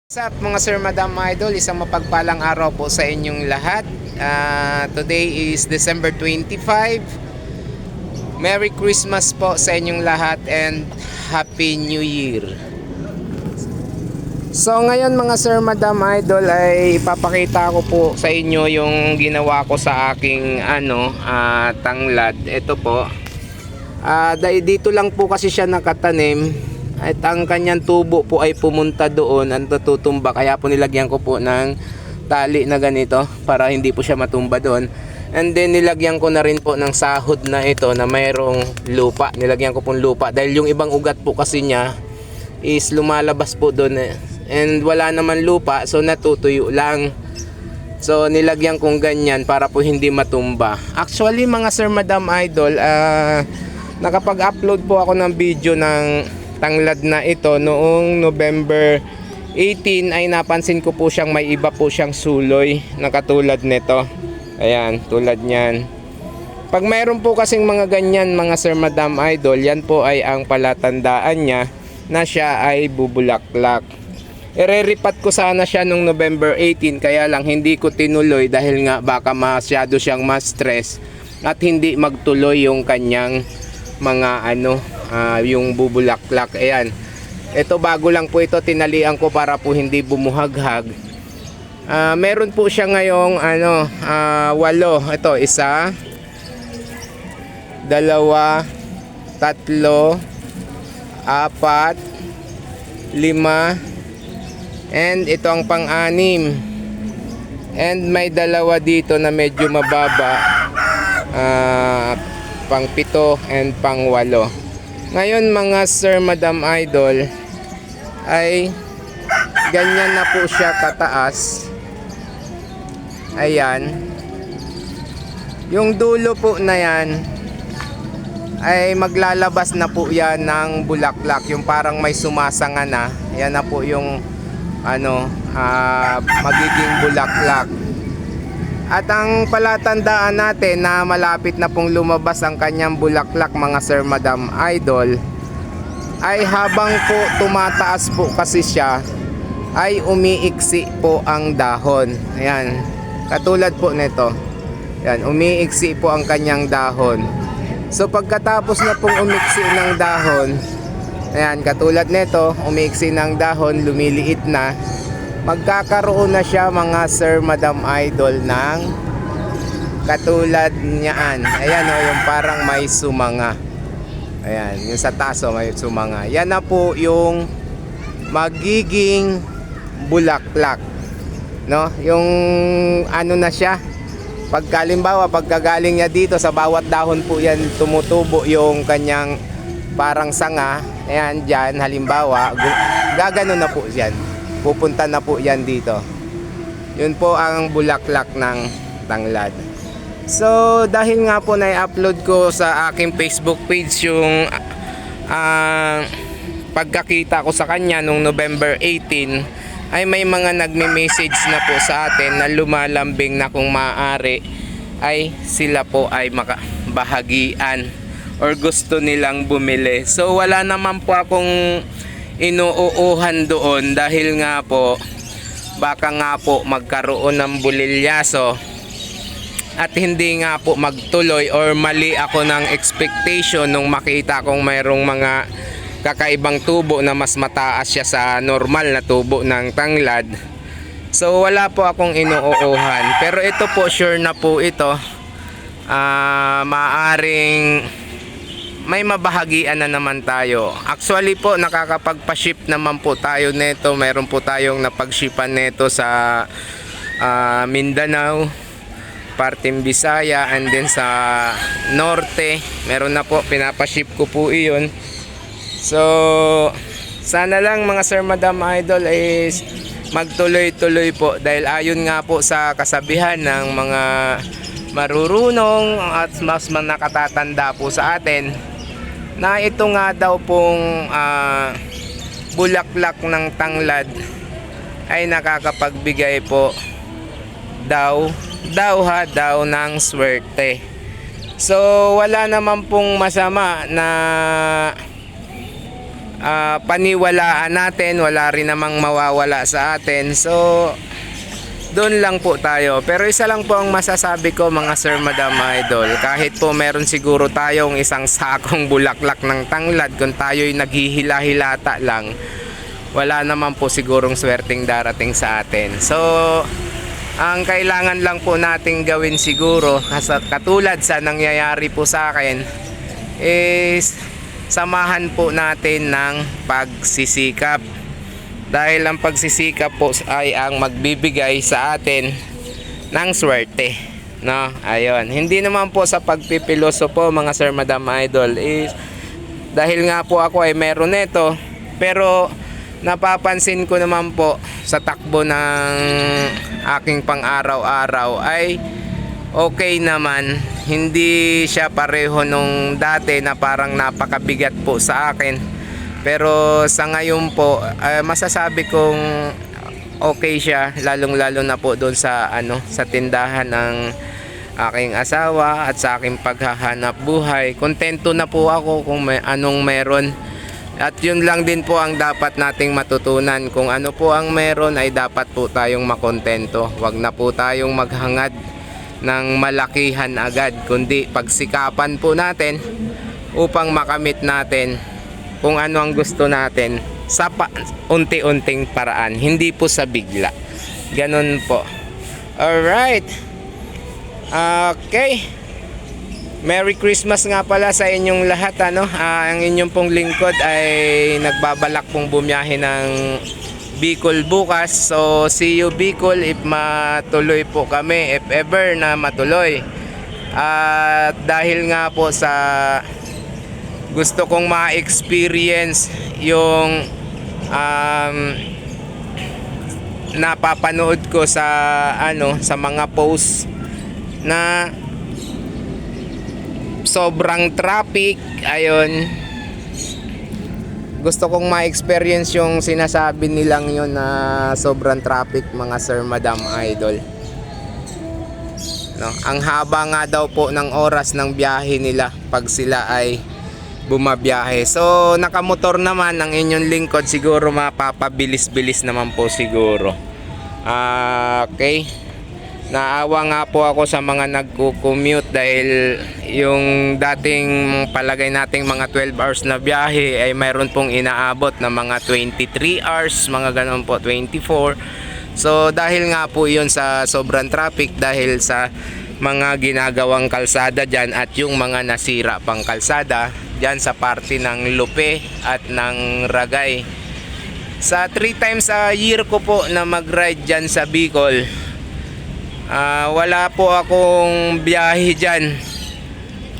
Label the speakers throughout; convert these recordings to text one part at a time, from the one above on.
Speaker 1: What's up mga sir, madam, idol, isang mapagpalang araw po sa inyong lahat. Today is December 25. Merry Christmas po sa inyong lahat and Happy New Year. So ngayon mga sir, madam, idol, ay ipapakita ko po sa inyo yung ginawa ko sa aking tanglad. Ito po, dito lang po kasi siya nakatanim. At ang kanyang tubo po ay pumunta doon, ang tutumba, kaya po nilagyan ko po ng tali na ganito para hindi po siya matumba doon. And then nilagyan ko na rin po ng sahod na ito na mayroong lupa. Nilagyan ko pong lupa dahil yung ibang ugat po kasi niya is lumalabas po doon and wala naman lupa, so natutuyo lang. So nilagyan kong ganyan para po hindi matumba. Actually mga sir, madam, idol, nakapag-upload po ako ng video ng tanglad na ito noong November 18. Ay napansin ko po siyang may iba po siyang suloy na katulad nito. Ayan, tulad niyan. Pag mayroon po kasing mga ganyan mga sir, madam, idol, yan po ay ang palatandaan niya na siya ay bubulaklak. Ireripat ko sana siya nung November 18, kaya lang hindi ko tinuloy dahil nga baka masyado siyang ma-stress at hindi magtuloy yung kanyang mga yung bubulaklak. Ayan, ito bago lang po ito, tinalian ko para po hindi bumuhaghag. Meron po siya ngayong 8. Ito, 1, 2, 3, 4, 5, and ito ang pang-6. And may 2 dito na medyo mababa, pang-7 and pang-8. Ngayon mga sir, madam, idol, ay ganyan na po siya kataas. Ayan. Yung dulo po na yan ay maglalabas na po yan ng bulaklak. Yung parang may sumasanga na. Yan na po yung magiging bulaklak. At ang palatandaan natin na malapit na pong lumabas ang kanyang bulaklak mga sir, madam, idol, ay habang po tumataas po kasi siya ay umiiksi po ang dahon. Ayan, katulad po nito. Ayan, umiiksi po ang kanyang dahon. So pagkatapos na pong umiksi ng dahon, ayan, katulad nito, umiiksi ng dahon, lumiliit na, magkakaroon na siya mga sir, madam, idol, ng katulad niyaan. Ayan yung parang may sumanga. Ayan, yung sa taso may sumanga. Yan na po yung magiging bulaklak, no? Yung na siya. Pagkalimbawa, pagkagaling niya dito sa bawat dahon po yan tumutubo yung kanyang parang sanga. Ayan, dyan halimbawa, gagano na po yan. Pupunta na po yan dito. Yun po ang bulaklak ng tanglad. So dahil nga po na-upload ko sa aking Facebook page yung pagkakita ko sa kanya nung November 18, ay may mga nagme-message na po sa atin na lumalambing na kung maaari ay sila po ay makabahagian or gusto nilang bumili. So wala naman po akong inuuhan doon dahil nga po baka nga po magkaroon ng bulilyaso at hindi nga po magtuloy or mali ako ng expectation nung makita kong mayroong mga kakaibang tubo na mas mataas siya sa normal na tubo ng tanglad. So wala po akong inuuhan, pero ito po sure na po ito, maaring may mabahagian na naman tayo. Actually po nakakapagpa-ship naman po tayo nito. Meron po tayong napag-shipan nito sa Mindanao, parteng Bisaya, and then sa Norte. Meron na po, pinapa-ship ko po iyon. So sana lang mga sir, madam, idol, is magtuloy-tuloy po dahil ayon nga po sa kasabihan ng mga marurunong at mas nakatatanda po sa atin, na ito nga daw pong bulaklak ng tanglad ay nakakapagbigay po daw ng swerte. So wala naman pong masama na paniwalaan natin, wala rin namang mawawala sa atin. So doon lang po tayo. Pero isa lang po ang masasabi ko mga sir, madam, idol. Kahit po meron siguro tayong isang sakong bulaklak ng tanglad, kung tayo'y naghihila-hilata lang, wala naman po sigurong swerteng darating sa atin. So ang kailangan lang po nating gawin siguro, katulad sa nangyayari po sa akin, is samahan po natin ng pagsisikap. Dahil ang pagsisikap po ay ang magbibigay sa atin ng swerte, no? Ayun. Hindi naman po sa pagpipiloso po mga sir, madam, idol, is dahil nga po ako ay meron nito, pero napapansin ko naman po sa takbo ng aking pang-araw-araw ay okay naman. Hindi siya pareho nung dati na parang napakabigat po sa akin. Pero sa ngayon po, masasabi kong okay siya, lalong-lalo na po doon sa sa tindahan ng aking asawa at sa aking paghahanap buhay. Kontento na po ako kung may anong meron. At yun lang din po ang dapat nating matutunan. Kung ano po ang meron ay dapat po tayong makontento. Huwag na po tayong maghangad ng malakihan agad, kundi pagsikapan po natin upang makamit natin kung ano ang gusto natin sa unti-unting paraan, hindi po sa bigla. Ganun po. Alright. Okay. Merry Christmas nga pala sa inyong lahat. Ang inyong pong lingkod ay nagbabalak pong bumiyahe ng Bicol bukas. So see you Bicol if matuloy po kami, if ever na matuloy. At dahil nga po sa gusto kong ma-experience yung napapanood ko sa sa mga posts na sobrang traffic. Ayun, gusto kong ma-experience yung sinasabi nilang yun na sobrang traffic mga sir, madam, idol, no? Ang haba nga daw po ng oras ng biyahe nila pag sila ay bumabiyahe. So nakamotor naman ang inyong lingkod, siguro mapapabilis-bilis naman po siguro. Okay. Naawa nga po ako sa mga nagko-commute dahil yung dating palagay nating mga 12 hours na biyahe ay mayroon pong inaabot na mga 23 hours, mga ganun po, 24. So dahil nga po yun sa sobrang traffic, dahil sa mga ginagawang kalsada dyan at yung mga nasira pang kalsada dyan sa parte ng Lupe at ng Ragay. Sa 3 times a year ko po na mag-ride dyan sa Bicol, wala po akong biyahe dyan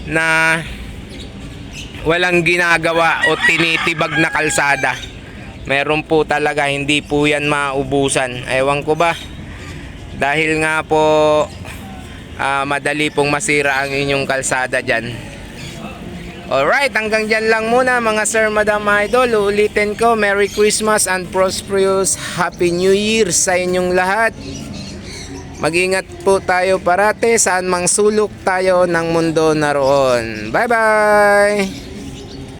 Speaker 1: na walang ginagawa o tinitibag na kalsada. Meron po talaga, hindi po yan maubusan. Ewan ko ba, dahil nga po madali pong masira ang inyong kalsada dyan. Alright, hanggang dyan lang muna mga sir, madam, idol. Uulitin ko, Merry Christmas and prosperous Happy New Year sa inyong lahat. Mag-ingat po tayo parate saan mang sulok tayo ng mundo naroon. Bye bye!